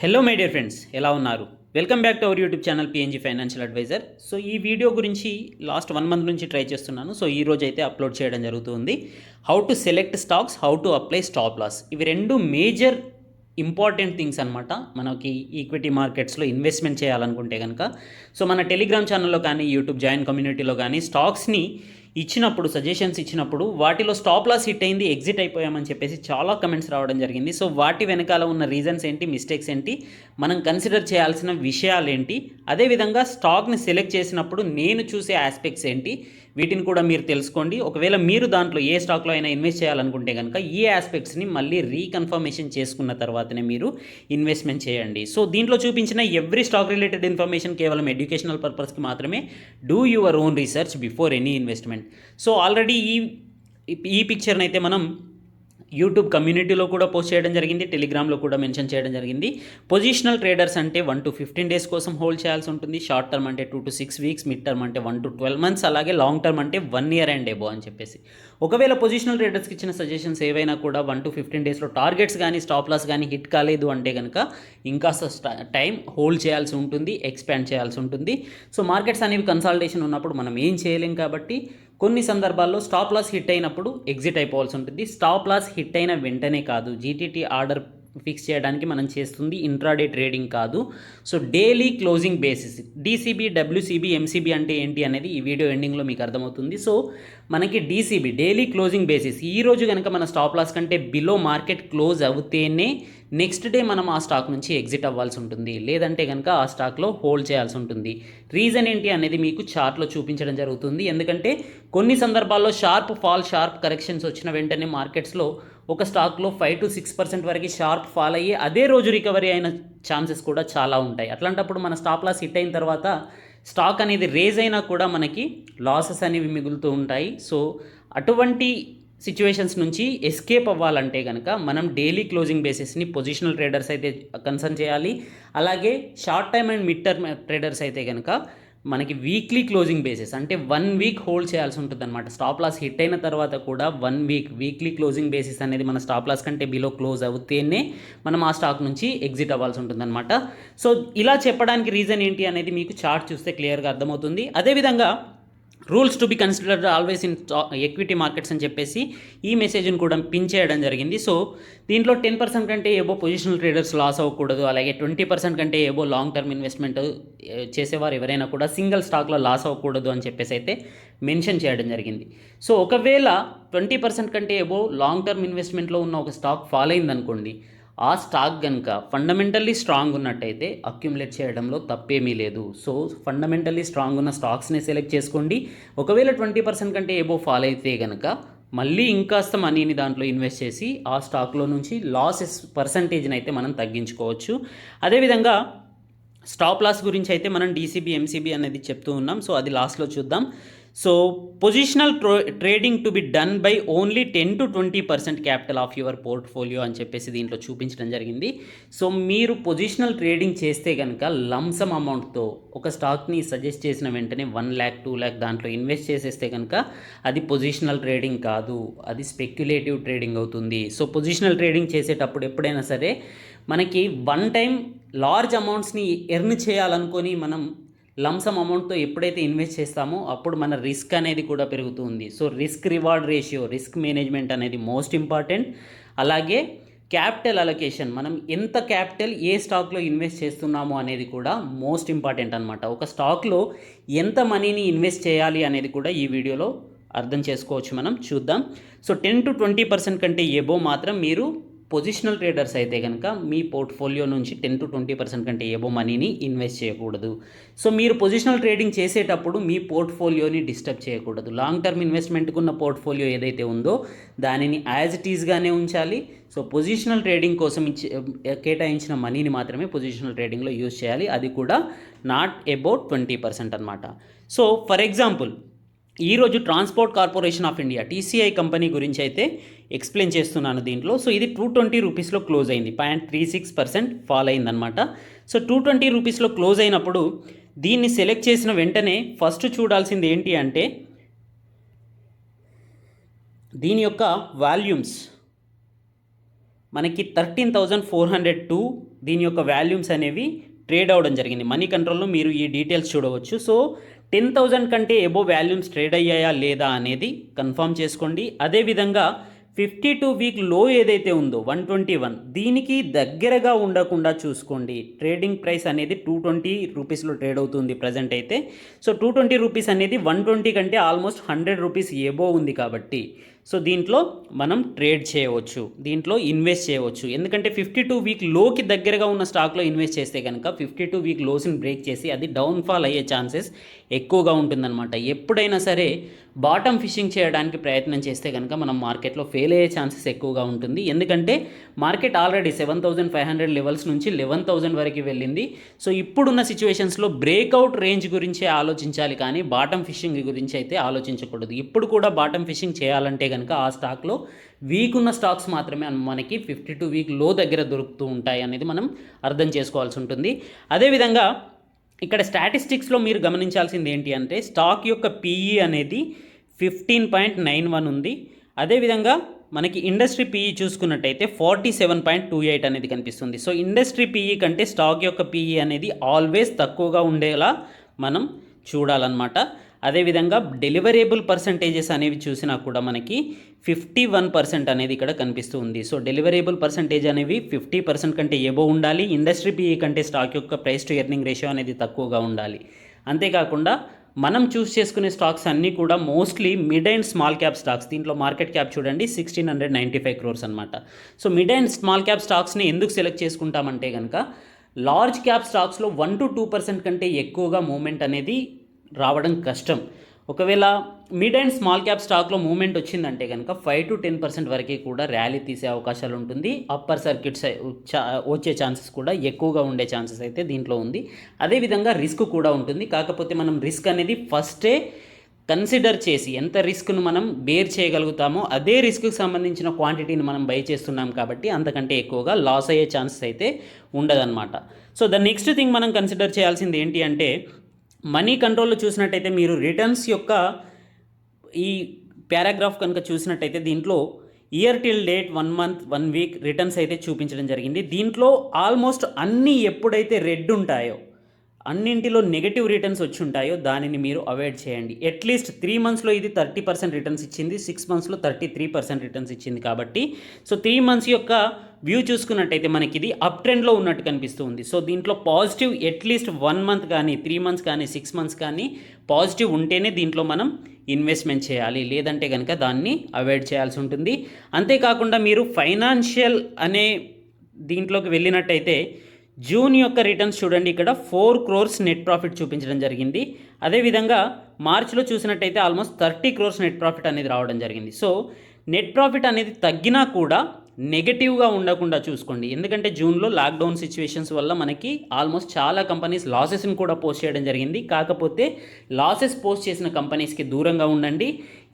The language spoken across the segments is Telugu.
హలో మై డియర్ ఫ్రెండ్స్, ఎలా ఉన్నారు? Welcome back to our YouTube channel PNG financial advisor. So ఈ వీడియో గురించి లాస్ట్ 1 మంత్ నుంచి ట్రై చేస్తున్నాను. సో ఈ రోజు అయితే అప్లోడ్ చేయడం జరుగుతుంది. How to select stocks, how to apply stop loss, ఇవి రెండు మేజర్ ఇంపార్టెంట్ థింగ్స్ అనమాట. మనకి ఈక్విటీ మార్కెట్స్లో ఇన్వెస్ట్మెంట్ చేయాలనుకుంటే కనుక సో మన టెలిగ్రామ్ ఛానల్లో కానీ యూట్యూబ్ జాయిన్ కమ్యూనిటీలో కానీ స్టాక్స్ని ఇచ్చినప్పుడు, సజెషన్స్ ఇచ్చినప్పుడు వాటిలో స్టాప్ లాస్ హిట్ అయింది, ఎగ్జిట్ అయిపోయామని చెప్పేసి చాలా కమెంట్స్ రావడం జరిగింది. సో వాటి వెనకాల ఉన్న రీజన్స్ ఏంటి, మిస్టేక్స్ ఏంటి, మనం కన్సిడర్ చేయాల్సిన విషయాలు ఏంటి, అదేవిధంగా స్టాక్ని సెలెక్ట్ చేసినప్పుడు నేను చూసే ఆస్పెక్ట్స్ ఏంటి, వీటిని కూడా మీరు తెలుసుకోండి. ఒకవేళ మీరు దాంట్లో ఏ స్టాక్లో అయినా ఇన్వెస్ట్ చేయాలనుకుంటే కనుక ఈ ఆస్పెక్ట్స్ని మళ్ళీ రీకన్ఫర్మేషన్ చేసుకున్న తర్వాతనే మీరు ఇన్వెస్ట్మెంట్ చేయండి. సో దీంట్లో చూపించిన ఎవ్రీ స్టాక్ రిలేటెడ్ ఇన్ఫర్మేషన్ కేవలం ఎడ్యుకేషనల్ పర్పస్కి మాత్రమే. Do your own research before any investment. So already ఈ పిక్చర్ని అయితే మనం యూట్యూబ్ కమ్యూనిటీలో కూడా పోస్ట్ చేయడం జరిగింది, టెలిగ్రామ్లో కూడా మెన్షన్ చేయడం జరిగింది. పొజిషనల్ ట్రేడర్స్ అంటే 1 to 15 డేస్ కోసం హోల్డ్ చేయాల్సి ఉంటుంది. షార్ట్ టర్మ్ అంటే 2 to 6 వీక్స్, మిడ్ టర్మ్ అంటే 1 to 12 months, అలాగే లాంగ్ టర్మ్ అంటే 1 year అండ్ ఎబో అని చెప్పేసి. ఒకవేళ పొజిషనల్ ట్రేడర్స్కి ఇచ్చిన సజెషన్స్ ఏవైనా కూడా 1 to 15 డేస్లో టార్గెట్స్ కానీ స్టాప్ లాస్ కానీ హిట్ కాలేదు అంటే కనుక ఇంకా టైం హోల్డ్ చేయాల్సి ఉంటుంది, ఎక్స్పాండ్ చేయాల్సి ఉంటుంది. సో మార్కెట్స్ అనేవి కన్సాలిడేషన్ ఉన్నప్పుడు మనం ఏం చేయలేం కాబట్టి కొన్ని సందర్భాల్లో స్టాప్ లాస్ హిట్ అయినప్పుడు ఎగ్జిట్ అయిపోవాల్సి ఉంటుంది. స్టాప్ లాస్ హిట్ అయిన వెంటనే కాదు, జీటీటీ ఆర్డర్ ఫిక్స్ చేయడానికి మనం చేస్తుంది ఇంట్రాడే ట్రేడింగ్ కాదు. So daily closing basis, DCB, WCB, MCB అంటే ఏంటి అనేది ఈ వీడియో ఎండింగ్లో మీకు అర్థమవుతుంది. సో మనకి డీసీబీ డైలీ క్లోజింగ్ బేసిస్, ఈరోజు కనుక మన స్టాప్ లాస్ కంటే బిలో మార్కెట్ క్లోజ్ అవుతేనే నెక్స్ట్ డే మనం ఆ స్టాక్ నుంచి ఎగ్జిట్ అవ్వాల్సి ఉంటుంది, లేదంటే కనుక ఆ స్టాక్లో హోల్డ్ చేయాల్సి ఉంటుంది. రీజన్ ఏంటి అనేది మీకు చార్ట్లో చూపించడం జరుగుతుంది. ఎందుకంటే కొన్ని సందర్భాల్లో షార్ప్ ఫాల్, షార్ప్ కరెక్షన్స్ వచ్చిన వెంటనే మార్కెట్స్లో ఒక స్టాక్లో 5 to 6% వరకు షార్ప్ ఫాల్ అయ్యి అదే రోజు రికవరీ అయిన ఛాన్సెస్ కూడా చాలా ఉంటాయి. అట్లాంటప్పుడు మన స్టాప్ లాస్ హిట్ అయిన తర్వాత స్టాక్ అనేది రేజ్ అయినా కూడా మనకి లాసెస్ అనేవి మిగులుతూ ఉంటాయి. సో అటువంటి సిచ్యువేషన్స్ నుంచి ఎస్కేప్ అవ్వాలంటే కనుక మనం డైలీ క్లోజింగ్ బేసిస్ని పొజిషనల్ ట్రేడర్స్ అయితే కన్సర్న్ చేయాలి. అలాగే short time and mid term traders అయితే కనుక మనకి వీక్లీ క్లోజింగ్ బేసిస్ అంటే 1 week హోల్డ్ చేయాల్సి ఉంటుంది అనమాట. స్టాప్ లాస్ హిట్ అయిన తర్వాత కూడా 1 week వీక్లీ క్లోజింగ్ బేసిస్ అనేది మన స్టాప్ లాస్ కంటే బిలో క్లోజ్ అవుతేనే మనం ఆ స్టాక్ నుంచి ఎగ్జిట్ అవ్వాల్సి ఉంటుంది అనమాట. సో ఇలా చెప్పడానికి రీజన్ ఏంటి అనేది మీకు చార్ట్ చూస్తే క్లియర్గా అర్థమవుతుంది. అదేవిధంగా rules to be considered always in equity markets అని చెప్పేసి ఈ మెసేజ్ని కూడా పిన్ చేయడం జరిగింది. సో దీంట్లో 10% కంటే ఏబో పొజిషనల్ ట్రేడర్స్ లాస్ అవ్వకూడదు, అలాగే 20% కంటే ఏబో లాంగ్ టర్మ్ ఇన్వెస్ట్మెంట్ చేసేవారు ఎవరైనా కూడా సింగిల్ స్టాక్లో లాస్ అవ్వకూడదు అని చెప్పేసి అయితే మెన్షన్ చేయడం జరిగింది. సో ఒకవేళ 20% కంటే ఏబో లాంగ్ టర్మ్ ఇన్వెస్ట్మెంట్లో ఉన్న ఒక స్టాక్ ఫాలో అయిందనుకోండి, ఆ స్టాక్ కనుక ఫండమెంటల్లీ స్ట్రాంగ్ ఉన్నట్టయితే అక్యుములేట్ చేయడంలో తప్పేమీ లేదు. సో ఫండమెంటల్లీ స్ట్రాంగ్ ఉన్న స్టాక్స్ని సెలెక్ట్ చేసుకోండి. ఒకవేళ 20% కంటే ఏబో ఫాల్ అయితే కనుక మళ్ళీ ఇంకాస్త మనీని దాంట్లో ఇన్వెస్ట్ చేసి ఆ స్టాక్లో నుంచి లాసెస్ పర్సంటేజ్ని అయితే మనం తగ్గించుకోవచ్చు. అదేవిధంగా స్టాప్ లాస్ గురించి అయితే మనం డీసీబీ, ఎంసీబీ అనేది చెప్తూ ఉన్నాం. సో అది లాస్ట్లో చూద్దాం. So positional trading to be done by only 10 to 20% capital of your portfolio అని చెప్పేసి దీంట్లో చూపించడం జరిగింది. సో మీరు పొజిషనల్ ట్రేడింగ్ చేస్తే కనుక లంసమ్ అమౌంట్తో ఒక స్టాక్ని సజెస్ట్ చేసిన వెంటనే 1 lakh 2 lakh దాంట్లో ఇన్వెస్ట్ చేసేస్తే కనుక అది పొజిషనల్ ట్రేడింగ్ కాదు, అది స్పెక్యులేటివ్ ట్రేడింగ్ అవుతుంది. సో పొజిషనల్ ట్రేడింగ్ చేసేటప్పుడు ఎప్పుడైనా సరే మనకి వన్ టైం లార్జ్ అమౌంట్స్ని ఎర్న్ చేయాలనుకొని మనం లంసమ్ అమౌంట్తో ఎప్పుడైతే ఇన్వెస్ట్ చేస్తామో అప్పుడు మన రిస్క్ అనేది కూడా పెరుగుతుంది. So risk reward ratio, risk management అనేది మోస్ట్ ఇంపార్టెంట్. అలాగే క్యాపిటల్ అలొకేషన్, మనం ఎంత క్యాపిటల్ ఏ స్టాక్లో ఇన్వెస్ట్ చేస్తున్నామో అనేది కూడా మోస్ట్ ఇంపార్టెంట్ అనమాట. ఒక స్టాక్లో ఎంత మనీని ఇన్వెస్ట్ చేయాలి అనేది కూడా ఈ వీడియోలో అర్థం చేసుకోవచ్చు, మనం చూద్దాం. సో 10 to 20% కంటే ఎబో మాత్రం మీరు పొజిషనల్ ట్రేడర్స్ అయితే కనుక మీ పోర్ట్ఫోలియో నుంచి 10 to 20% కంటే ఏబో మనీని ఇన్వెస్ట్ చేయకూడదు. సో మీరు పొజిషనల్ ట్రేడింగ్ చేసేటప్పుడు మీ పోర్ట్ఫోలియోని డిస్టర్బ్ చేయకూడదు. లాంగ్ టర్మ్ ఇన్వెస్ట్మెంట్కి ఉన్న పోర్ట్ఫోలియో ఏదైతే ఉందో దానిని యాజ్ ఇట్ ఈస్గానే ఉంచాలి. సో పొజిషనల్ ట్రేడింగ్ కోసం కేటాయించిన మనీని మాత్రమే పొజిషనల్ ట్రేడింగ్లో యూజ్ చేయాలి, అది కూడా నాట్ అబౌట్ 20% అనమాట. సో ఫర్ ఎగ్జాంపుల్ ఈరోజు transport corporation of India TCI company గురించి అయితే ఎక్స్ప్లెయిన్ చేస్తున్నాను దీంట్లో. సో ఇది 220 రూపీస్లో క్లోజ్ అయింది, 0.36% ఫాల్ అయిందనమాట. సో 220 రూపీస్లో క్లోజ్ అయినప్పుడు దీన్ని సెలెక్ట్ చేసిన వెంటనే ఫస్ట్ చూడాల్సింది ఏంటి అంటే దీని యొక్క వాల్యూమ్స్ మనకి 13,400 to దీని యొక్క వాల్యూమ్స్ అనేవి ట్రేడ్ అవ్వడం జరిగింది. మనీ కంట్రోల్లో మీరు ఈ డీటెయిల్స్ చూడవచ్చు. సో 10,000 కంటే ఎబో వాల్యూమ్స్ ట్రేడ్ అయ్యాయా లేదా అనేది కన్ఫర్మ్ చేసుకోండి. అదేవిధంగా 52 వీక్ లో ఏదైతే ఉందో 121, దీనికి దగ్గరగా ఉండకుండా చూసుకోండి. ట్రేడింగ్ ప్రైస్ అనేది 220 రూపీస్లో ట్రేడ్ అవుతుంది ప్రజెంట్ అయితే. సో 220 రూపీస్ అనేది 120 కంటే ఆల్మోస్ట్ 100 రూపీస్ ఎబో ఉంది కాబట్టి సో దీంట్లో మనం ట్రేడ్ చేయవచ్చు, దీంట్లో ఇన్వెస్ట్ చేయవచ్చు. ఎందుకంటే 52 వీక్ లోకి దగ్గరగా ఉన్న స్టాక్లో ఇన్వెస్ట్ చేస్తే కనుక 52 వీక్ లోస్ని బ్రేక్ చేసి అది డౌన్ఫాల్ అయ్యే ఛాన్సెస్ ఎక్కువగా ఉంటుందన్నమాట. ఎప్పుడైనా సరే బాటమ్ ఫిషింగ్ చేయడానికి ప్రయత్నం చేస్తే కనుక మనం మార్కెట్లో ఫెయిల్ అయ్యే ఛాన్సెస్ ఎక్కువగా ఉంటుంది. ఎందుకంటే మార్కెట్ ఆల్రెడీ 7,500 లెవెల్స్ నుంచి 11,000 వరకు వెళ్ళింది. సో ఇప్పుడున్న సిచ్యువేషన్స్లో బ్రేక్అవుట్ రేంజ్ గురించే ఆలోచించాలి, కానీ బాటమ్ ఫిషింగ్ గురించి అయితే ఆలోచించకూడదు. ఇప్పుడు కూడా బాటమ్ ఫిషింగ్ చేయాలంటే కనుక ఆ స్టాక్లో వీక్ ఉన్న స్టాక్స్ మాత్రమే మనకి 52 వీక్ లో దగ్గర దొరుకుతూ ఉంటాయి అనేది మనం అర్థం చేసుకోవాల్సి ఉంటుంది. అదేవిధంగా ఇక్కడ స్టాటిస్టిక్స్లో మీరు గమనించాల్సింది ఏంటి అంటే స్టాక్ యొక్క పీఈ అనేది 15.91 ఉంది. అదేవిధంగా మనకి ఇండస్ట్రీ పీఈ చూసుకున్నట్టయితే 47.28 అనేది కనిపిస్తుంది. సో ఇండస్ట్రీ పీఈ కంటే స్టాక్ యొక్క పీఈ అనేది ఆల్వేస్ తక్కువగా ఉండేలా మనం చూడాలన్నమాట. అదేవిధంగా డెలివరేబుల్ పర్సంటేజెస్ అనేవి చూసినా కూడా మనకి 51% అనేది ఇక్కడ కనిపిస్తూ ఉంది. సో డెలివరేబుల్ పర్సంటేజ్ అనేవి 50% కంటే ఎబో ఉండాలి. ఇండస్ట్రీ పీఈ కంటే స్టాక్ యొక్క ప్రైస్ టు ఎర్నింగ్ రేషియో అనేది తక్కువగా ఉండాలి. అంతేకాకుండా మనం చూస్ చేసుకునే స్టాక్స్ అన్నీ కూడా mostly mid and small cap stocks. దీంట్లో మార్కెట్ క్యాప్ చూడండి 1,695 crores అనమాట. So mid and small cap స్టాక్స్ని ఎందుకు సెలెక్ట్ చేసుకుంటామంటే కనుక లార్జ్ క్యాప్ స్టాక్స్లో 1 to 2% కంటే ఎక్కువగా మూమెంట్ అనేది రావడం కష్టం. ఒకవేళ మిడ్ అండ్ స్మాల్ క్యాప్ స్టాక్లో మూమెంట్ వచ్చిందంటే కనుక 5 to 10% వరకు కూడా ర్యాలీ తీసే అవకాశాలు ఉంటుంది. అప్పర్ సర్క్యూట్స్ వచ్చే ఛాన్సెస్ కూడా ఎక్కువగా ఉండే ఛాన్సెస్ అయితే దీంట్లో ఉంది. అదేవిధంగా రిస్క్ కూడా ఉంటుంది. కాకపోతే మనం రిస్క్ అనేది ఫస్టే కన్సిడర్ చేసి ఎంత రిస్క్ను మనం బేర్ చేయగలుగుతామో అదే రిస్క్కి సంబంధించిన క్వాంటిటీని మనం బై చేస్తున్నాం కాబట్టి అంతకంటే ఎక్కువగా లాస్ అయ్యే ఛాన్సెస్ అయితే ఉండదన్నమాట. సో ద నెక్స్ట్ థింగ్ మనం కన్సిడర్ చేయాల్సింది ఏంటి అంటే మనీ కంట్రోల్లో చూసినట్టయితే మీరు రిటర్న్స్ యొక్క ఈ పారాగ్రాఫ్ కనుక చూసినట్టయితే దీంట్లో year till date 1 month 1 week returns అయితే చూపించడం జరిగింది. దీంట్లో ఆల్మోస్ట్ అన్నీ ఎప్పుడైతే రెడ్ ఉంటాయో అన్నింటిలో నెగటివ్ రిటర్న్స్ వచ్చి ఉంటాయో దానిని మీరు అవాయిడ్ చేయండి. అట్లీస్ట్ 3 monthsలో ఇది 30% రిటర్న్స్ ఇచ్చింది, 6 monthsలో 33% రిటర్న్స్ ఇచ్చింది కాబట్టి సో 3 months యొక్క వ్యూ చూసుకున్నట్టయితే మనకి ఇది అప్ ట్రెండ్లో ఉన్నట్టు కనిపిస్తుంది. సో దీంట్లో పాజిటివ్ అట్లీస్ట్ 1 month కానీ 3 months కానీ 6 months కానీ పాజిటివ్ ఉంటేనే దీంట్లో మనం ఇన్వెస్ట్మెంట్ చేయాలి, లేదంటే కనుక దాన్ని అవాయిడ్ చేయాల్సి ఉంటుంది. అంతేకాకుండా మీరు ఫైనాన్షియల్ అనే దీంట్లోకి వెళ్ళినట్టయితే జూన్ యొక్క రిటర్న్స్ చూడండి, ఇక్కడ 4 crores నెట్ ప్రాఫిట్ చూపించడం జరిగింది. అదేవిధంగా మార్చ్లో చూసినట్టయితే ఆల్మోస్ట్ 30 crores నెట్ ప్రాఫిట్ అనేది రావడం జరిగింది. సో నెట్ ప్రాఫిట్ అనేది తగ్గినా కూడా నెగటివ్గా ఉండకుండా చూసుకోండి. ఎందుకంటే జూన్లో లాక్డౌన్ సిచ్యువేషన్స్ వల్ల మనకి ఆల్మోస్ట్ చాలా కంపెనీస్ లాసెస్ని కూడా పోస్ట్ చేయడం జరిగింది. కాకపోతే లాసెస్ పోస్ట్ చేసిన కంపెనీస్కి దూరంగా ఉండండి.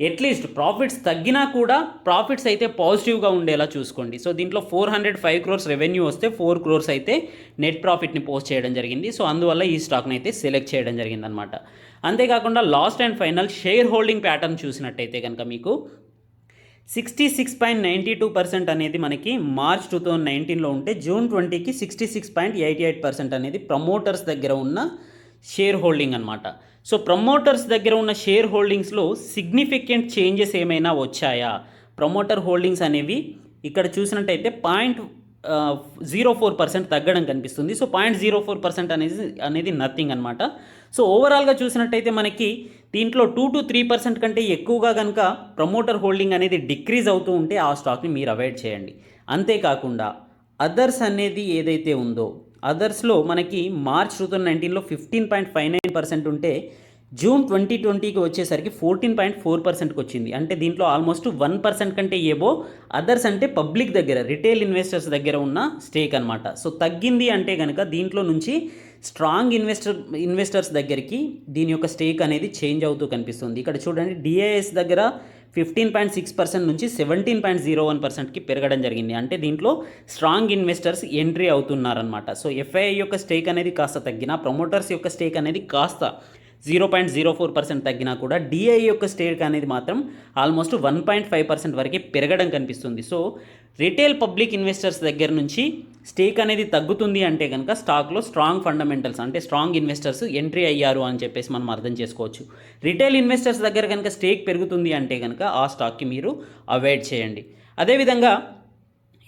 అట్లీస్ట్ ప్రాఫిట్స్ తగ్గినా కూడా ప్రాఫిట్స్ అయితే పాజిటివ్గా ఉండేలా చూసుకోండి. సో దీంట్లో 405 crores రెవెన్యూ వస్తే 4 crores అయితే నెట్ ప్రాఫిట్ని పోస్ట్ చేయడం జరిగింది. సో అందువల్ల ఈ స్టాక్ని అయితే సెలెక్ట్ చేయడం జరిగిందనమాట. అంతేకాకుండా last and final share holding pattern చూసినట్టయితే కనుక మీకు 66.92% అనేది మనకి మార్చ్ 2019లో ఉంటే జూన్ 20కి 66.88% అనేది ప్రమోటర్స్ దగ్గర ఉన్న షేర్ హోల్డింగ్ అనమాట. సో ప్రమోటర్స్ దగ్గర ఉన్న షేర్ హోల్డింగ్స్లో సిగ్నిఫికెంట్ చేంజెస్ ఏమైనా వచ్చాయా? ప్రమోటర్ హోల్డింగ్స్ అనేవి ఇక్కడ చూసినట్టయితే 0.04% తగ్గడం కనిపిస్తుంది. సో 0.04% అనేది నథింగ్ అనమాట. సో ఓవరాల్గా చూసినట్టయితే మనకి దీంట్లో 2 to 3% కంటే ఎక్కువగా కనుక ప్రమోటర్ హోల్డింగ్ అనేది డిక్రీజ్ అవుతూ ఉంటే ఆ స్టాక్ని మీరు అవాయిడ్ చేయండి. అంతేకాకుండా అదర్స్ అనేది ఏదైతే ఉందో అదర్స్లో మనకి మార్చ్ 2019లో 15.59% ఉంటే జూన్ 2020కి వచ్చేసరికి 14.4%కి వచ్చింది. అంటే దీంట్లో ఆల్మోస్ట్ 1% కంటే ఏబో అదర్స్ అంటే పబ్లిక్ దగ్గర రిటైల్ ఇన్వెస్టర్స్ దగ్గర ఉన్న స్టేక్ అనమాట. సో తగ్గింది అంటే కనుక దీంట్లో నుంచి స్ట్రాంగ్ ఇన్వెస్టర్స్ దగ్గరికి దీని యొక్క స్టేక్ అనేది చేంజ్ అవుతూ కనిపిస్తుంది. ఇక్కడ చూడండి డిఐఎస్ దగ్గర 15.6% నుంచి 17.01%కి పెరగడం జరిగింది. అంటే దీంట్లో స్ట్రాంగ్ ఇన్వెస్టర్స్ ఎంట్రీ అవుతున్నారనమాట. సో ఎఫ్ఐఐ యొక్క స్టేక్ అనేది కాస్త తగ్గిన ప్రమోటర్స్ యొక్క స్టేక్ అనేది కాస్త 0.04% తగ్గినా కూడా డిఐ యొక్క స్టేక్ అనేది మాత్రం ఆల్మోస్ట్ 1.5% వరకు పెరగడం కనిపిస్తుంది. సో రిటైల్ పబ్లిక్ ఇన్వెస్టర్స్ దగ్గర నుంచి స్టేక్ అనేది తగ్గుతుంది అంటే కనుక స్టాక్లో స్ట్రాంగ్ ఫండమెంటల్స్ అంటే స్ట్రాంగ్ ఇన్వెస్టర్స్ ఎంట్రీ అయ్యారు అని చెప్పేసి మనం అర్థం చేసుకోవచ్చు. రిటైల్ ఇన్వెస్టర్స్ దగ్గర కనుక స్టేక్ పెరుగుతుంది అంటే కనుక ఆ స్టాక్కి మీరు అవాయిడ్ చేయండి. అదేవిధంగా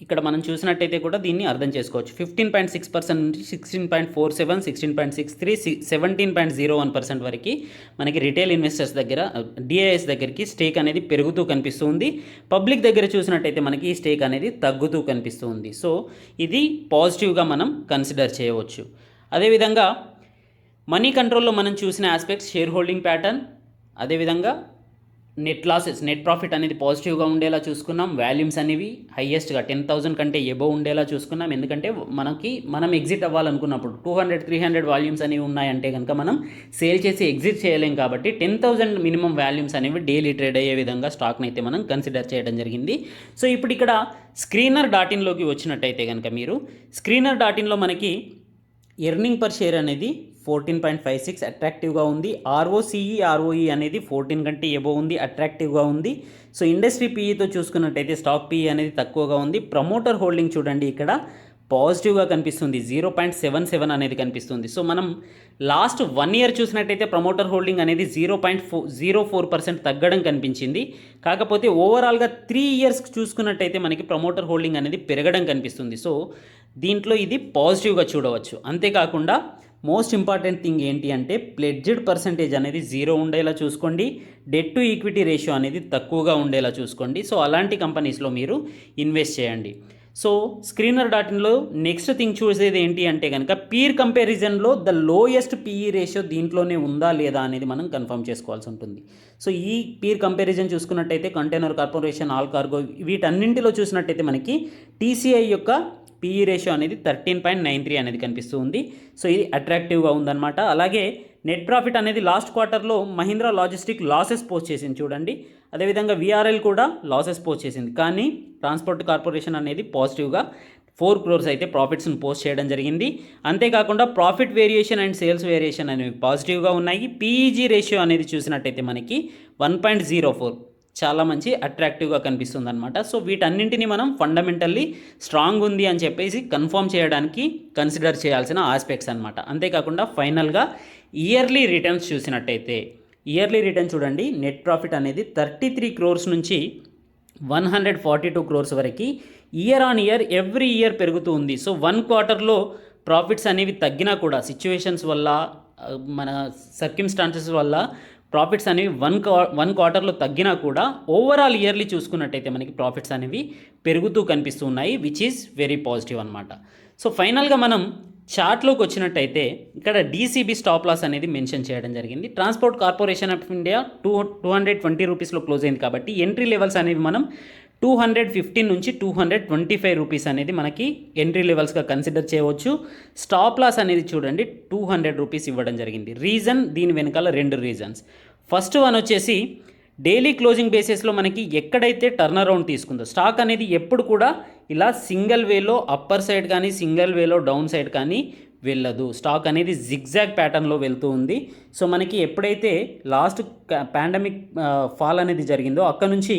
ఇక్కడ మనం చూసినట్టయితే కూడా దీన్ని అర్థం చేసుకోవచ్చు. 15.6% నుంచి 16.47, 16.63, 17.01% వరకు మనకి రిటైల్ ఇన్వెస్టర్స్ దగ్గర డిఐఎస్ దగ్గరికి స్టేక్ అనేది పెరుగుతూ కనిపిస్తుంది. పబ్లిక్ దగ్గర చూసినట్టయితే మనకి ఈ స్టేక్ అనేది తగ్గుతూ కనిపిస్తుంది. సో ఇది పాజిటివ్గా మనం కన్సిడర్ చేయవచ్చు. అదేవిధంగా మనీ కంట్రోల్లో మనం చూసిన ఆస్పెక్ట్స్ షేర్ హోల్డింగ్ ప్యాటర్న్, అదేవిధంగా నెట్ ప్రాఫిట్ అనేది పాజిటివ్గా ఉండేలా చూసుకున్నాం. వాల్యూమ్స్ అనేవి హైయెస్ట్గా 10,000 కంటే ఎబోవ్ ఉండేలా చూసుకున్నాం. ఎందుకంటే మనం ఎగ్జిట్ అవ్వాలనుకున్నప్పుడు 200-300 వాల్యూమ్స్ అనేవి ఉన్నాయంటే కనుక మనం సేల్ చేసి ఎగ్జిట్ చేయలేం. కాబట్టి 10,000 మినిమం వాల్యూమ్స్ అనేవి డైలీ ట్రేడ్ అయ్యే విధంగా స్టాక్ని అయితే మనం కన్సిడర్ చేయడం జరిగింది. సో ఇప్పుడు ఇక్కడ Screener.inలోకి వచ్చినట్టయితే కనుక మీరు Screener.inలో మనకి ఎర్నింగ్ పర్ షేర్ అనేది 14.56 అట్రాక్టివ్గా ఉంది. ROE అనేది 14 కంటే ఎబో ఉంది, అట్రాక్టివ్గా ఉంది. సో ఇండస్ట్రీ పీఈతో చూసుకున్నట్టయితే స్టాక్ పీఈ అనేది తక్కువగా ఉంది. ప్రమోటర్ హోల్డింగ్ చూడండి ఇక్కడ పాజిటివ్గా కనిపిస్తుంది, 0.77 అనేది కనిపిస్తుంది. సో మనం లాస్ట్ 1 ఇయర్ చూసినట్టయితే ప్రమోటర్ హోల్డింగ్ అనేది 0.04% తగ్గడం కనిపించింది. కాకపోతే ఓవరాల్గా 3 ఇయర్స్ చూసుకున్నట్టయితే మనకి ప్రమోటర్ హోల్డింగ్ అనేది పెరగడం కనిపిస్తుంది. సో దీంట్లో ఇది పాజిటివ్గా చూడవచ్చు. అంతేకాకుండా మోస్ట్ ఇంపార్టెంట్ థింగ్ ఏంటి అంటే ప్లెడ్జ్డ్ పర్సంటేజ్ అనేది 0 ఉండేలా చూసుకోండి. డెట్ టు ఈక్విటీ రేషియో అనేది తక్కువగా ఉండేలా చూసుకోండి. సో అలాంటి కంపెనీస్లో మీరు ఇన్వెస్ట్ చేయండి. సో Screener.inలో నెక్స్ట్ థింగ్ చూసేది ఏంటి అంటే కనుక పీర్ కంపారిజన్లో ద లోయెస్ట్ పీఈ రేషియో దీంట్లోనే ఉందా లేదా అనేది మనం కన్ఫర్మ్ చేసుకోవాల్సి ఉంటుంది. సో ఈ పీర్ కంపారిజన్ చూసుకున్నట్టయితే కంటైనర్ కార్పొరేషన్, ఆల్ కార్గో వీటన్నింటిలో చూసినట్టయితే మనకి TCI యొక్క పీఈ రేషియో అనేది 13.93 అనేది కనిపిస్తుంది. సో ఇది అట్రాక్టివ్గా ఉందన్నమాట. అలాగే నెట్ ప్రాఫిట్ అనేది లాస్ట్ క్వార్టర్లో మహీంద్రా లాజిస్టిక్ లాసెస్ పోస్ట్ చేసింది చూడండి. అదేవిధంగా VRL కూడా లాసెస్ పోస్ట్ చేసింది. కానీ ట్రాన్స్పోర్ట్ కార్పొరేషన్ అనేది పాజిటివ్గా 4 crores అయితే ప్రాఫిట్స్ని పోస్ట్ చేయడం జరిగింది. అంతేకాకుండా profit variation and sales variation అనేవి పాజిటివ్గా ఉన్నాయి. PEG రేషియో అనేది చూసినట్టయితే మనకి 1.04 చాలా మంచి అట్రాక్టివ్గా కనిపిస్తుంది అనమాట. సో వీటన్నింటినీ మనం ఫండమెంటల్లీ స్ట్రాంగ్ ఉంది అని చెప్పేసి కన్ఫర్మ్ చేయడానికి కన్సిడర్ చేయాల్సిన ఆస్పెక్ట్స్ అనమాట. అంతేకాకుండా ఫైనల్గా ఇయర్లీ రిటర్న్స్ చూసినట్టయితే ఇయర్లీ రిటర్న్ చూడండి. నెట్ ప్రాఫిట్ అనేది 33 crores నుంచి 142 crores వరకు year on year every year పెరుగుతూ ఉంది. సో 1 quarterలో ప్రాఫిట్స్ అనేవి తగ్గినా కూడా సిచ్యువేషన్స్ వల్ల మన సర్కిమ్స్టాన్సెస్ వల్ల ప్రాఫిట్స్ అనేవి 1 quarterలో తగ్గినా కూడా ఓవరాల్ ఇయర్లీ చూసుకున్నట్టయితే మనకి ప్రాఫిట్స్ అనేవి పెరుగుతూ కనిపిస్తూ ఉన్నాయి, విచ్ ఈజ్ వెరీ పాజిటివ్ అనమాట. సో ఫైనల్గా మనం చార్ట్లోకి వచ్చినట్టయితే ఇక్కడ DCB స్టాప్ లాస్ అనేది మెన్షన్ చేయడం జరిగింది. ట్రాన్స్పోర్ట్ కార్పొరేషన్ ఆఫ్ ఇండియా 220 రూపీస్లో క్లోజ్ అయింది కాబట్టి ఎంట్రీ లెవెల్స్ అనేవి మనం 215 నుంచి 225 రూపీస్ అనేది మనకి ఎంట్రీ లెవెల్స్గా కన్సిడర్ చేయవచ్చు. స్టాప్ లాస్ అనేది చూడండి 200 రూపీస్ ఇవ్వడం జరిగింది. రీజన్ దీని వెనకాల 2 రీజన్స్. ఫస్ట్ వన్ వచ్చేసి డైలీ క్లోజింగ్ బేసిస్లో మనకి ఎక్కడైతే టర్న్ అరౌండ్ తీసుకుందో స్టాక్ అనేది ఎప్పుడు కూడా ఇలా సింగిల్ వేలో అప్పర్ సైడ్ కానీ సింగిల్ వేలో డౌన్ సైడ్ కానీ వెళ్ళదు. స్టాక్ అనేది జిగ్జాగ్ ప్యాటర్న్లో వెళ్తూ ఉంది. సో మనకి ఎప్పుడైతే లాస్ట్ పాండమిక్ ఫాల్ అనేది జరిగిందో అక్కడ నుంచి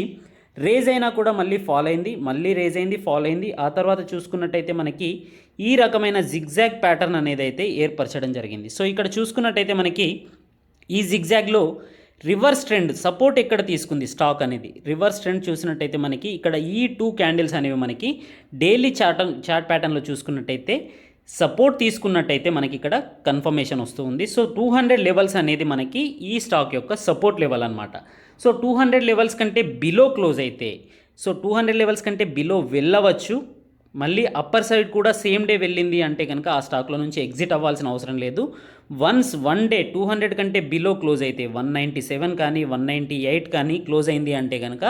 రేజ్ అయినా కూడా మళ్ళీ ఫాల్ అయింది, మళ్ళీ రేజ్ అయింది, ఫాల్ అయింది. ఆ తర్వాత చూసుకున్నట్టయితే మనకి ఈ రకమైన జిగ్జాగ్ ప్యాటర్న్ అనేది అయితే ఏర్పరచడం జరిగింది. సో ఇక్కడ చూసుకున్నట్టయితే మనకి ఈ జిగ్జాగ్లో రివర్స్ ట్రెండ్ సపోర్ట్ ఎక్కడ తీసుకుంది స్టాక్ అనేది రివర్స్ ట్రెండ్ చూసినట్టయితే మనకి ఇక్కడ ఈ 2 క్యాండిల్స్ అనేవి మనకి డైలీ చార్ట్ ప్యాటర్న్లో చూసుకున్నట్టయితే సపోర్ట్ తీసుకున్నట్టయితే మనకి ఇక్కడ కన్ఫర్మేషన్ వస్తూ ఉంది. సో 200 లెవెల్స్ అనేది మనకి ఈ స్టాక్ యొక్క సపోర్ట్ లెవెల్ అనమాట. సో 200 లెవెల్స్ కంటే బిలో క్లోజ్ అయితే 200 లెవెల్స్ కంటే బిలో వెళ్ళవచ్చు. మళ్ళీ అప్పర్ సైడ్ కూడా సేమ్ డే వెళ్ళింది అంటే కనుక ఆ స్టాక్లో నుంచి ఎగ్జిట్ అవ్వాల్సిన అవసరం లేదు. వన్స్ 1 డే 200 కంటే బిలో క్లోజ్ అయితే 197 కానీ 198 కానీ క్లోజ్ అయింది అంటే కనుక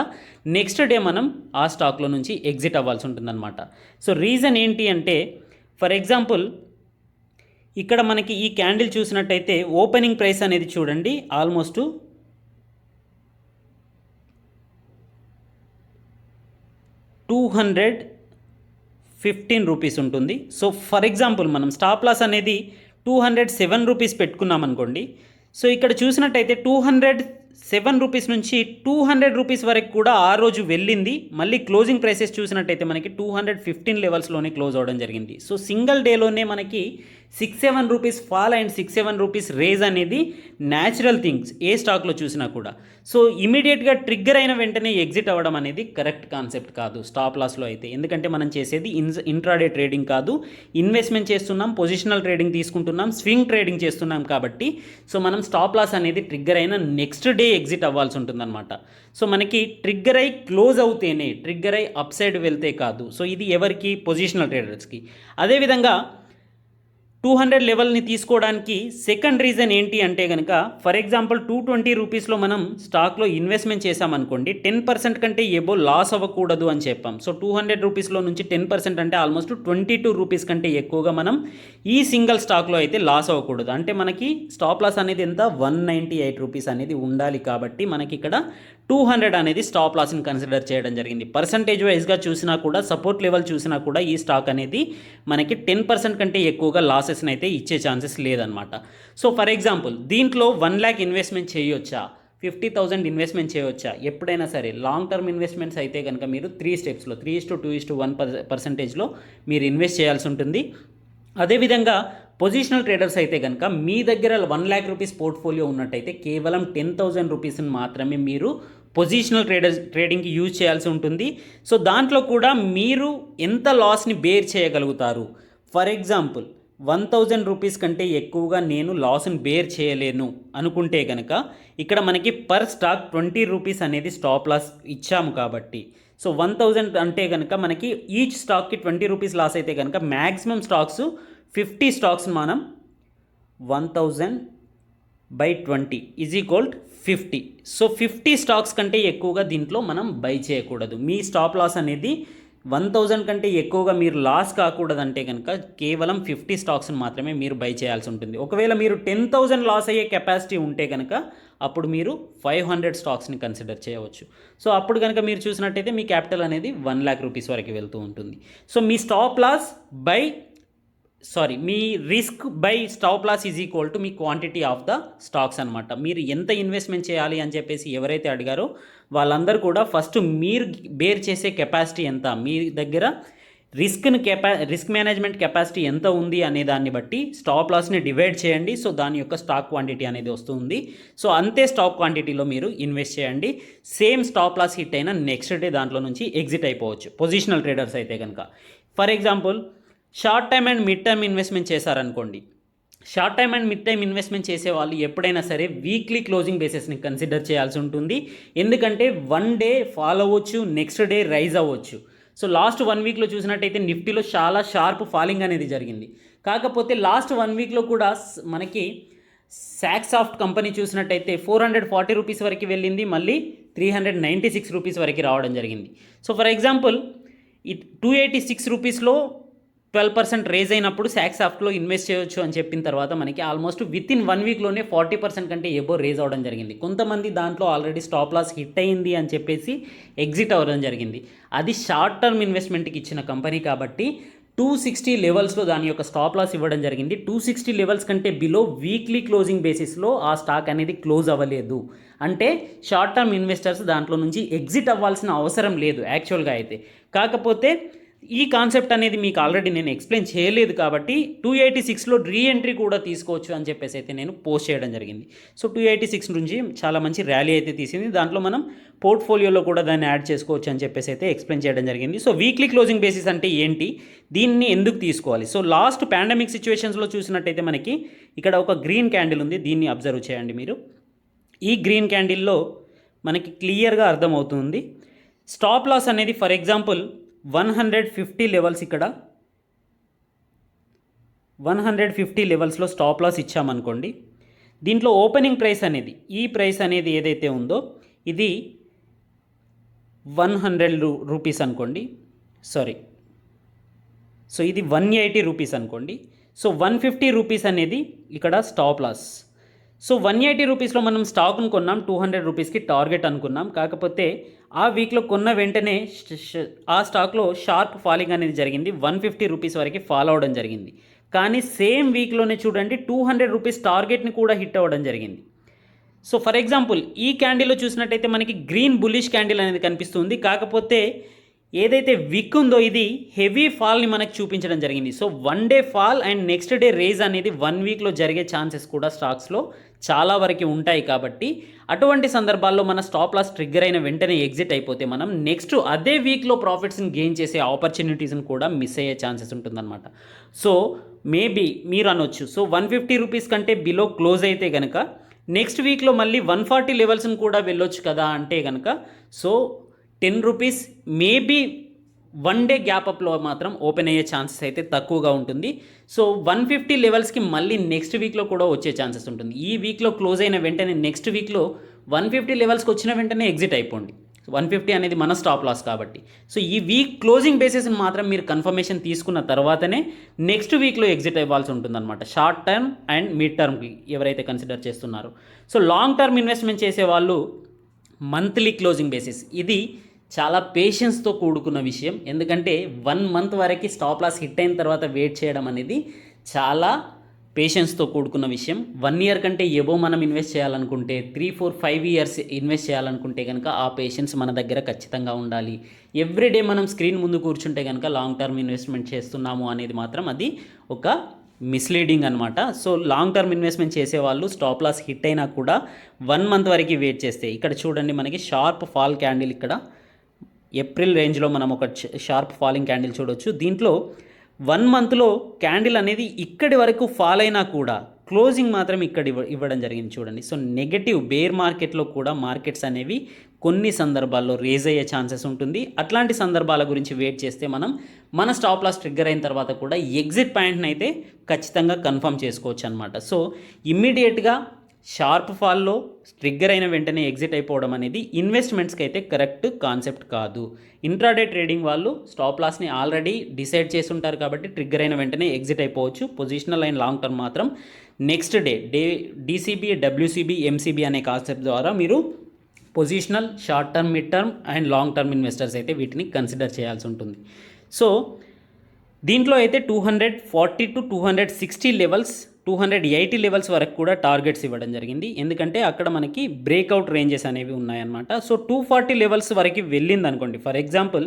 నెక్స్ట్ డే మనం ఆ స్టాక్లో నుంచి ఎగ్జిట్ అవ్వాల్సి ఉంటుందన్నమాట. సో రీజన్ ఏంటి అంటే ఫర్ ఎగ్జాంపుల్ ఇక్కడ మనకి ఈ క్యాండిల్ చూసినట్టయితే ఓపెనింగ్ ప్రైస్ అనేది చూడండి ఆల్మోస్ట్ 215 రూపీస్ ఉంటుంది. సో ఫర్ ఎగ్జాంపుల్ మనం స్టాప్ లాస్ అనేది 207 రూపీస్ పెట్టుకున్నాం అనుకోండి. సో ఇక్కడ చూసినట్టయితే 207 రూపీస్ నుంచి 200 రూపీస్ వరకు కూడా ఆ రోజు వెళ్ళింది. మళ్ళీ క్లోజింగ్ ప్రైసెస్ చూసినట్టయితే మనకి 215 లెవెల్స్లోనే క్లోజ్ అవ్వడం జరిగింది. సో సింగిల్ డేలోనే మనకి 6-7 rupees fall and 6-7 rupees raise అనేది న్యాచురల్ థింగ్స్ ఏ స్టాక్లో చూసినా కూడా. సో ఇమీడియట్గా ట్రిగ్గర్ అయిన వెంటనే ఎగ్జిట్ అవ్వడం అనేది కరెక్ట్ కాన్సెప్ట్ కాదు స్టాప్ లాస్లో అయితే. ఎందుకంటే మనం చేసేది ఇంట్రాడే ట్రేడింగ్ కాదు, ఇన్వెస్ట్మెంట్ చేస్తున్నాం, పొజిషనల్ ట్రేడింగ్ తీసుకుంటున్నాం, స్వింగ్ ట్రేడింగ్ చేస్తున్నాం కాబట్టి సో మనం స్టాప్ లాస్ అనేది ట్రిగ్గర్ అయిన నెక్స్ట్ డే ఎగ్జిట్ అవ్వాల్సి ఉంటుందన్నమాట. సో మనకి ట్రిగ్గర్ అయి క్లోజ్ అవుతేనే, ట్రిగ్గర్ అయి అప్ సైడ్ వెళ్తే కాదు. సో ఇది ఎవరికి? పొజిషనల్ ట్రేడర్స్కి. అదేవిధంగా 200 లెవెల్ని తీసుకోవడానికి సెకండ్ రీజన్ ఏంటి అంటే కనుక, ఫర్ ఎగ్జాంపుల్ 220 రూపీస్లో మనం స్టాక్లో ఇన్వెస్ట్మెంట్ చేసామనుకోండి, 10% కంటే ఎబో లాస్ అవ్వకూడదు అని చెప్పాం. సో 200 రూపీస్లో నుంచి 10% అంటే ఆల్మోస్ట్ 22 రూపీస్ కంటే ఎక్కువగా మనం ఈ సింగిల్ స్టాక్లో అయితే లాస్ అవ్వకూడదు. అంటే మనకి స్టాప్ లాస్ అనేది ఎంత? 198 రూపీస్ అనేది ఉండాలి. కాబట్టి మనకి ఇక్కడ 200 అనేది స్టాప్ లాస్ని కన్సిడర్ చేయడం జరిగింది. పర్సంటేజ్ వైజ్గా చూసినా కూడా, సపోర్ట్ లెవెల్ చూసినా కూడా ఈ స్టాక్ అనేది మనకి 10% కంటే ఎక్కువగా లాసెస్ని అయితే ఇచ్చే ఛాన్సెస్ లేదనమాట. సో ఫర్ ఎగ్జాంపుల్ దీంట్లో 1 lakh ఇన్వెస్ట్మెంట్ చేయొచ్చా, 50,000 ఇన్వెస్ట్మెంట్ చేయవచ్చా? ఎప్పుడైనా సరే లాంగ్ టర్మ్ ఇన్వెస్ట్మెంట్స్ అయితే కనుక మీరు 3 స్టెప్స్లో 3:2:1% మీరు ఇన్వెస్ట్ చేయాల్సి ఉంటుంది. అదేవిధంగా పొజిషనల్ ట్రేడర్స్ అయితే కనుక మీ దగ్గర 1 lakh రూపీస్ పోర్ట్ఫోలియో ఉన్నట్టయితే కేవలం 10,000 రూపీస్ని మాత్రమే మీరు పొజిషనల్ ట్రేడింగ్కి యూజ్ చేయాల్సి ఉంటుంది. సో దాంట్లో కూడా మీరు ఎంత లాస్ని బేర్ చేయగలుగుతారు? ఫర్ ఎగ్జాంపుల్ 1,000 రూపీస్ కంటే ఎక్కువగా నేను లాస్ని బేర్ చేయలేను అనుకుంటే కనుక ఇక్కడ మనకి పర్ స్టాక్ 20 రూపీస్ అనేది స్టాప్ లాస్ ఇచ్చాము కాబట్టి, సో 1,000 అంటే కనుక మనకి ఈచ్ స్టాక్కి 20 రూపీస్ లాస్ అయితే కనుక మ్యాక్సిమం స్టాక్స్ 50 స్టాక్స్ మనం 1,000/20 = 50. సో 50 స్టాక్స్ కంటే ఎక్కువగా దీంట్లో మనం బై చేయకూడదు. మీ స్టాప్ లాస్ అనేది 1,000 కంటే ఎక్కువగా మీరు లాస్ కాకూడదంటే కనుక కేవలం 50 స్టాక్స్ని మాత్రమే మీరు బై చేయాల్సి ఉంటుంది. ఒకవేళ మీరు 10,000 లాస్ అయ్యే కెపాసిటీ ఉంటే కనుక అప్పుడు మీరు 500 స్టాక్స్ని కన్సిడర్ చేయవచ్చు. సో అప్పుడు కనుక మీరు చూసినట్టయితే మీ క్యాపిటల్ అనేది 1 lakh రూపీస్ వరకు వెళ్తూ ఉంటుంది. సో మీ స్టాప్ లాస్ మీ రిస్క్ బై స్టాప్ లాస్ = మీ క్వాంటిటీ ఆఫ్ ద స్టాక్స్ అనమాట. మీరు ఎంత ఇన్వెస్ట్మెంట్ చేయాలి అని చెప్పేసి ఎవరైతే అడిగారో వాళ్ళందరూ కూడా ఫస్ట్ మీరు బేర్ చేసే కెపాసిటీ ఎంత, మీ దగ్గర రిస్క్ మేనేజ్మెంట్ కెపాసిటీ ఎంత ఉంది అనే దాన్ని బట్టి స్టాప్ లాస్ని డివైడ్ చేయండి. సో దాని యొక్క స్టాక్ క్వాంటిటీ అనేది వస్తుంది. సో అంతే స్టాక్ క్వాంటిటీలో మీరు ఇన్వెస్ట్ చేయండి. సేమ్ స్టాప్ లాస్ హిట్ అయినా నెక్స్ట్ డే దాంట్లో నుంచి ఎగ్జిట్ అయిపోవచ్చు పొజిషనల్ ట్రేడర్స్ అయితే కనుక. For example short time and mid time investment చేశారనుకోండి, short time and mid time investment చేసే వాళ్ళు ఎప్పుడైనా సరే వీక్లీ క్లోజింగ్ బేసిస్ని కన్సిడర్ చేయాల్సి ఉంటుంది. ఎందుకంటే 1 డే ఫాల్ అవ్వచ్చు, నెక్స్ట్ డే రైజ్ అవ్వచ్చు. సో లాస్ట్ 1 వీక్లో చూసినట్టయితే నిఫ్టీలో చాలా షార్ప్ ఫాలింగ్ అనేది జరిగింది. కాకపోతే లాస్ట్ 1 వీక్లో కూడా మనకి సాక్సాఫ్ట్ కంపెనీ చూసినట్టయితే 440 రూపీస్ వరకు వెళ్ళింది, మళ్ళీ 396 రూపీస్ వరకు రావడం జరిగింది. సో ఫర్ ఎగ్జాంపుల్ 286 రూపీస్లో 12% రేజ్ అయినప్పుడు సాక్సాఫ్ట్లో ఇన్వెస్ట్ చేయొచ్చు అని చెప్పిన తర్వాత మనకి ఆల్మోస్ట్ వితిన్ 1 వీక్లోనే 40% కంటే ఎబో రేజ్ అవ్వడం జరిగింది. కొంతమంది దాంట్లో ఆల్రెడీ స్టాప్ లాస్ హిట్ అయింది అని చెప్పేసి ఎగ్జిట్ అవ్వడం జరిగింది. అది షార్ట్ టర్మ్ ఇన్వెస్ట్మెంట్కి ఇచ్చిన కంపెనీ కాబట్టి 260 లెవెల్స్లో దాని యొక్క స్టాప్ లాస్ ఇవ్వడం జరిగింది. 260 లెవెల్స్ కంటే బిలో వీక్లీ క్లోజింగ్ బేసిస్లో ఆ స్టాక్ అనేది క్లోజ్ అవ్వలేదు. అంటే షార్ట్ టర్మ్ ఇన్వెస్టర్స్ దాంట్లో నుంచి ఎగ్జిట్ అవ్వాల్సిన అవసరం లేదు యాక్చువల్గా అయితే. కాకపోతే ఈ కాన్సెప్ట్ అనేది మీకు ఆల్రెడీ నేను ఎక్స్ప్లెయిన్ చేయలేదు కాబట్టి 286లో రీఎంట్రీ కూడా తీసుకోవచ్చు అని చెప్పేసి అయితే నేను పోస్ట్ చేయడం జరిగింది. సో 286 నుంచి చాలా మంచి ర్యాలీ అయితే తీసింది. దాంట్లో మనం పోర్ట్ఫోలియోలో కూడా దాన్ని యాడ్ చేసుకోవచ్చు అని చెప్పేసి అయితే ఎక్స్ప్లెయిన్ చేయడం జరిగింది. సో వీక్లీ క్లోజింగ్ బేసిస్ అంటే ఏంటి, దీన్ని ఎందుకు తీసుకోవాలి? సో లాస్ట్ పాండమిక్ సిచ్యువేషన్స్లో చూసినట్టయితే మనకి ఇక్కడ ఒక గ్రీన్ క్యాండిల్ ఉంది, దీన్ని అబ్జర్వ్ చేయండి మీరు. ఈ గ్రీన్ క్యాండిల్లో మనకి క్లియర్గా అర్థమవుతుంది స్టాప్ లాస్ అనేది ఫర్ ఎగ్జాంపుల్ 150 లెవెల్స్, ఇక్కడ 150 లెవెల్స్లో స్టాప్ లాస్ ఇచ్చామనుకోండి. దీంట్లో ఓపెనింగ్ ప్రైస్ అనేది, ఈ ప్రైస్ అనేది ఏదైతే ఉందో ఇది 100 రూపీస్ అనుకోండి, సో ఇది 180 రూపీస్ అనుకోండి. సో 150 రూపీస్ అనేది ఇక్కడ స్టాప్ లాస్. సో 180 రూపీస్లో మనం స్టాక్ను కొన్నాం, 200 రూపీస్కి టార్గెట్ అనుకున్నాం. కాకపోతే ఆ వీక్లో కొన్న వెంటనే ఆ స్టాక్లో షార్ప్ ఫాలింగ్ అనేది జరిగింది, 150 రూపీస్ వరకు ఫాల్ అవ్వడం జరిగింది. కానీ సేమ్ వీక్లోనే చూడండి 200 రూపీస్ టార్గెట్ని కూడా హిట్ అవ్వడం జరిగింది. సో ఫర్ ఎగ్జాంపుల్ ఈ క్యాండిల్లో చూసినట్టయితే మనకి గ్రీన్ బుల్లిష్ క్యాండిల్ అనేది కనిపిస్తుంది. కాకపోతే ఏదైతే విక్ ఉందో ఇది హెవీ ఫాల్ని మనకు చూపించడం జరిగింది. So 1 day fall and next day raise అనేది 1 వీక్లో జరిగే ఛాన్సెస్ కూడా స్టాక్స్లో చాలా వరకు ఉంటాయి. కాబట్టి అటువంటి సందర్భాల్లో మన స్టాప్ లాస్ ట్రిగ్గర్ అయిన వెంటనే ఎగ్జిట్ అయిపోతే మనం నెక్స్ట్ అదే వీక్లో ప్రాఫిట్స్ని గెయిన్ చేసే ఆపర్చునిటీస్ని కూడా మిస్ అయ్యే ఛాన్సెస్ ఉంటుందన్నమాట. సో మేబీ మీరు అనొచ్చు, సో 150 రూపీస్ కంటే బిలో క్లోజ్ అయితే కనుక నెక్స్ట్ వీక్లో మళ్ళీ 140 లెవెల్స్ని కూడా వెళ్ళొచ్చు కదా అంటే కనుక so 10 rupees maybe 1 day gap అప్లో మాత్రం ఓపెన్ అయ్యే ఛాన్సెస్ అయితే తక్కువగా ఉంటుంది. సో 150 లెవెల్స్కి మళ్ళీ నెక్స్ట్ వీక్లో కూడా వచ్చే ఛాన్సెస్ ఉంటుంది. ఈ వీక్లో క్లోజ్ అయిన వెంటనే నెక్స్ట్ వీక్లో 150 లెవెల్స్కి వచ్చిన వెంటనే ఎగ్జిట్ అయిపోండి. 150 అనేది మన స్టాప్ లాస్ కాబట్టి. సో ఈ వీక్ క్లోజింగ్ బేసిస్ని మాత్రం మీరు కన్ఫర్మేషన్ తీసుకున్న తర్వాతనే నెక్స్ట్ వీక్లో ఎగ్జిట్ అవ్వాల్సి ఉంటుందన్నమాట. షార్ట్ టర్మ్ అండ్ మిడ్ టర్మ్కి ఎవరైతే కన్సిడర్ చేస్తున్నారో. సో లాంగ్ టర్మ్ ఇన్వెస్ట్మెంట్ చేసే వాళ్ళు మంత్లీ క్లోజింగ్ బేసిస్ ఇది చాలా పేషెన్స్తో కూడుకున్న విషయం. ఎందుకంటే 1 మంత్ వరకు స్టాప్ లాస్ హిట్ అయిన తర్వాత వెయిట్ చేయడం అనేది చాలా పేషెన్స్తో కూడుకున్న విషయం. 1 ఇయర్ కంటే ఎబో మనం ఇన్వెస్ట్ చేయాలనుకుంటే 3, 4, 5 ఇయర్స్ ఇన్వెస్ట్ చేయాలనుకుంటే కనుక ఆ పేషెన్స్ మన దగ్గర ఖచ్చితంగా ఉండాలి. ఎవ్రీడే మనం స్క్రీన్ ముందు కూర్చుంటే కనుక లాంగ్ టర్మ్ ఇన్వెస్ట్మెంట్ చేస్తున్నాము అనేది మాత్రం అది ఒక మిస్లీడింగ్ అనమాట. సో లాంగ్ టర్మ్ ఇన్వెస్ట్మెంట్ చేసేవాళ్ళు స్టాప్ లాస్ హిట్ అయినా కూడా 1 మంత్ వరకు వెయిట్ చేస్తే ఇక్కడ చూడండి మనకి షార్ప్ ఫాల్ క్యాండిల్ ఇక్కడ ఏప్రిల్ రేంజ్లో మనం ఒక షార్ప్ ఫాలింగ్ క్యాండిల్ చూడొచ్చు. దీంట్లో 1 మంత్లో క్యాండిల్ అనేది ఇక్కడి వరకు ఫాల్ అయినా కూడా క్లోజింగ్ మాత్రం ఇక్కడ ఇవ్వడం జరిగింది చూడండి. సో నెగటివ్ బేర్ మార్కెట్లో కూడా మార్కెట్స్ అనేవి కొన్ని సందర్భాల్లో రేజ్ అయ్యే ఛాన్సెస్ ఉంటుంది. అట్లాంటి సందర్భాల గురించి వెయిట్ చేస్తే మనం మన స్టాప్ లాస్ ట్రిగ్గర్ అయిన తర్వాత కూడా ఎగ్జిట్ పాయింట్ని అయితే ఖచ్చితంగా కన్ఫర్మ్ చేసుకోవచ్చు అనమాట. సో ఇమ్మీడియట్గా షార్ప్ ఫాల్లో ట్రిగ్గర్ అయిన వెంటనే ఎగ్జిట్ అయిపోవడం అనేది ఇన్వెస్ట్మెంట్స్కి అయితే కరెక్ట్ కాన్సెప్ట్ కాదు. ఇంట్రాడే ట్రేడింగ్ వాళ్ళు స్టాప్ లాస్ని ఆల్రెడీ డిసైడ్ చేసి ఉంటారు కాబట్టి ట్రిగ్గర్ అయిన వెంటనే ఎగ్జిట్ అయిపోవచ్చు. పొజిషనల్ అండ్ లాంగ్ టర్మ్ మాత్రం next day DCB, WCB, MCB అనే కాన్సెప్ట్ ద్వారా మీరు positional, short term, mid term and long term investors అయితే వీటిని కన్సిడర్ చేయాల్సి ఉంటుంది. సో దీంట్లో అయితే 240 to 260 లెవెల్స్, 280 లెవెల్స్ వరకు కూడా టార్గెట్స్ ఇవ్వడం జరిగింది. ఎందుకంటే అక్కడ మనకి బ్రేక్అవుట్ రేంజెస్ అనేవి ఉన్నాయన్నమాట. సో 240 లెవెల్స్ వరకు వెళ్ళింది అనుకోండి. ఫర్ ఎగ్జాంపుల్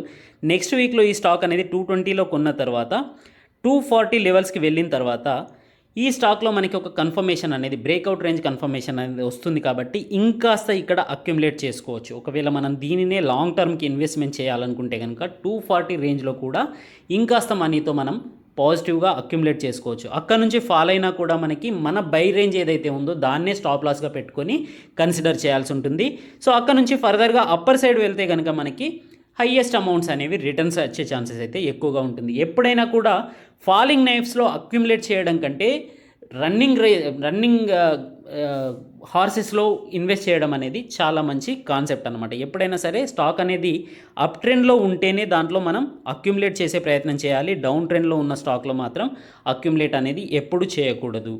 నెక్స్ట్ వీక్లో ఈ స్టాక్ అనేది 220లో కొన్న తర్వాత 240 లెవెల్స్కి వెళ్ళిన తర్వాత ఈ స్టాక్లో మనకి ఒక కన్ఫర్మేషన్ అనేది బ్రేక్అవుట్ రేంజ్ కన్ఫర్మేషన్ అనేది వస్తుంది కాబట్టి ఇంకాస్త ఇక్కడ అక్యుములేట్ చేసుకోవచ్చు. ఒకవేళ మనం దీనినే లాంగ్ టర్మ్కి ఇన్వెస్ట్మెంట్ చేయాలనుకుంటే కనుక 240 రేంజ్లో కూడా ఇంకాస్త మనీతో మనం పాజిటివ్గా అక్యుములేట్ చేసుకోవచ్చు. అక్కడ నుంచి ఫాల్ అయినా కూడా మనకి మన బై రేంజ్ ఏదైతే ఉందో దాన్నే స్టాప్ లాస్గా పెట్టుకొని కన్సిడర్ చేయాల్సి ఉంటుంది. సో అక్కడ నుంచి ఫర్దర్గా అప్పర్ సైడ్ వెళ్తే కనుక మనకి హైయెస్ట్ అమౌంట్స్ అనేవి రిటర్న్స్ వచ్చే ఛాన్సెస్ అయితే ఎక్కువగా ఉంటుంది. ఎప్పుడైనా కూడా ఫాలింగ్ నైఫ్స్లో అక్యుములేట్ చేయడం కంటే రన్నింగ్ హార్సెస్లో ఇన్వెస్ట్ చేయడం అనేది చాలా మంచి కాన్సెప్ట్ అనమాట. ఎప్పుడైనా సరే స్టాక్ అనేది అప్ ట్రెండ్లో ఉంటేనే దాంట్లో మనం అక్యుములేట్ చేసే ప్రయత్నం చేయాలి. డౌన్ ట్రెండ్లో ఉన్న స్టాక్లో మాత్రం అక్యుములేట్ అనేది ఎప్పుడు చేయకూడదు.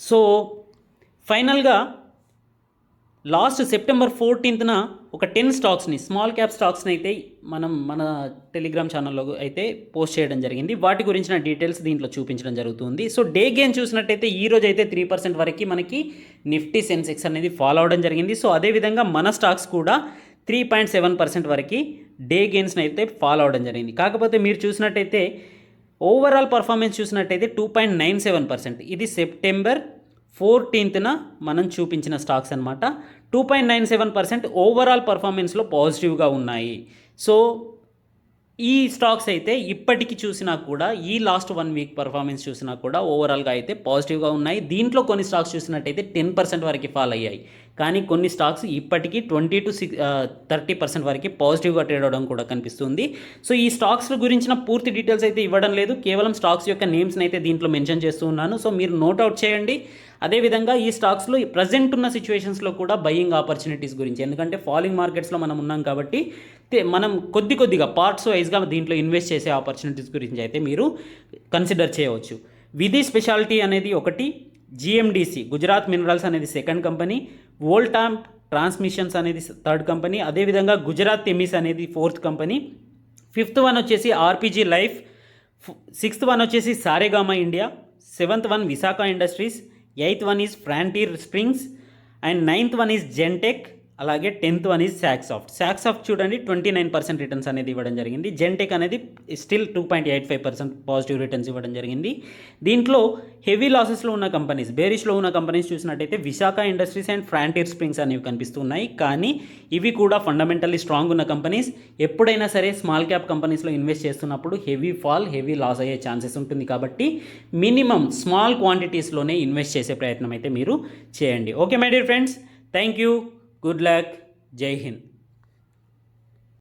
సో ఫైనల్గా లాస్ట్ సెప్టెంబర్ 14న ఒక 10 స్టాక్స్ని, స్మాల్ క్యాప్ స్టాక్స్ని అయితే మన టెలిగ్రామ్ ఛానల్లో అయితే పోస్ట్ చేయడం జరిగింది. వాటి గురించిన డీటెయిల్స్ దీంట్లో చూపించడం జరుగుతుంది. సో డే గెయిన్ చూసినట్టయితే ఈరోజు అయితే 3% వరకు మనకి నిఫ్టీ సెన్సెక్స్ అనేది ఫాలో అవడం జరిగింది. సో అదేవిధంగా మన స్టాక్స్ కూడా 3.7% వరకు డే గెయిన్స్ని అయితే ఫాలో అవడం జరిగింది. కాకపోతే మీరు చూసినట్టయితే ఓవరాల్ పర్ఫార్మెన్స్ చూసినట్టయితే 2.97%. ఇది సెప్టెంబర్ 14న మనం చూపించిన స్టాక్స్ అనమాట. 2.97% ఓవరాల్ పర్ఫార్మెన్స్లో పాజిటివ్గా ఉన్నాయి. సో ఈ స్టాక్స్ అయితే ఇప్పటికి చూసినా కూడా ఈ లాస్ట్ 1 వీక్ పర్ఫార్మెన్స్ చూసినా కూడా ఓవరాల్గా అయితే పాజిటివ్గా ఉన్నాయి. దీంట్లో కొన్ని స్టాక్స్ చూసినట్టయితే 10% వరకు ఫాల్ అయ్యాయి. కానీ కొన్ని స్టాక్స్ ఇప్పటికీ 20 to 30% వరకు పాజిటివ్గా ట్రేడ్ అవడం కూడా కనిపిస్తుంది. సో ఈ స్టాక్స్ గురించిన పూర్తి డీటెయిల్స్ అయితే ఇవ్వడం లేదు, కేవలం స్టాక్స్ యొక్క నేమ్స్ని అయితే దీంట్లో మెన్షన్ చేస్తూ ఉన్నాను. సో మీరు నోట్అవుట్ చేయండి. అదేవిధంగా ఈ స్టాక్స్లో ప్రజెంట్ ఉన్న సిచ్యువేషన్స్లో కూడా బయింగ్ ఆపర్చునిటీస్ గురించి, ఎందుకంటే ఫాలింగ్ మార్కెట్స్లో మనం ఉన్నాం కాబట్టి మనం కొద్దిగా పార్ట్స్ వైజ్గా దీంట్లో ఇన్వెస్ట్ చేసే ఆపర్చునిటీస్ గురించి అయితే మీరు కన్సిడర్ చేయవచ్చు. విధి స్పెషాలిటీ అనేది ఒకటి, జిఎండిసి గుజరాత్ మినరల్స్ అనేది సెకండ్ కంపెనీ, వోల్టామ్ ట్రాన్స్మిషన్స్ అనేది థర్డ్ కంపెనీ, అదేవిధంగా గుజరాత్ ఎమిస్ అనేది ఫోర్త్ కంపెనీ, ఫిఫ్త్ వన్ వచ్చేసి ఆర్పిజి లైఫ్, సిక్స్త్ వన్ వచ్చేసి Saregama India, seventh one Visaka Industries, eighth one is Frontier Springs and ninth one is Zentec, అలాగే 10th వన్ ఈజ్ సాక్సాఫ్ట్ చూడండి 29% రిటర్న్స్ అనేది ఇవ్వడం జరిగింది. జెన్టెక్ అనేది స్టిల్ 2.85% పాజిటివ్ రిటర్న్స్ ఇవ్వడం జరిగింది. దీంట్లో హెవీ లాసెస్లో ఉన్న కంపెనీస్, బేరిష్లో ఉన్న కంపెనీస్ చూసినట్టయితే Visakha industries and frontier springs అనేవి కనిపిస్తున్నాయి. కానీ ఇవి కూడా ఫండమెంటల్లీ స్ట్రాంగ్ ఉన్న కంపెనీస్. ఎప్పుడైనా సరే స్మాల్ క్యాప్ కంపెనీస్లో ఇన్వెస్ట్ చేస్తున్నప్పుడు హెవీ లాస్ అయ్యే ఛాన్సెస్ ఉంటుంది. కాబట్టి మినిమం స్మాల్ క్వాంటిటీస్లోనే ఇన్వెస్ట్ చేసే ప్రయత్నం అయితే మీరు చేయండి. Okay my dear friends, thank you. Good luck. Jai Hind.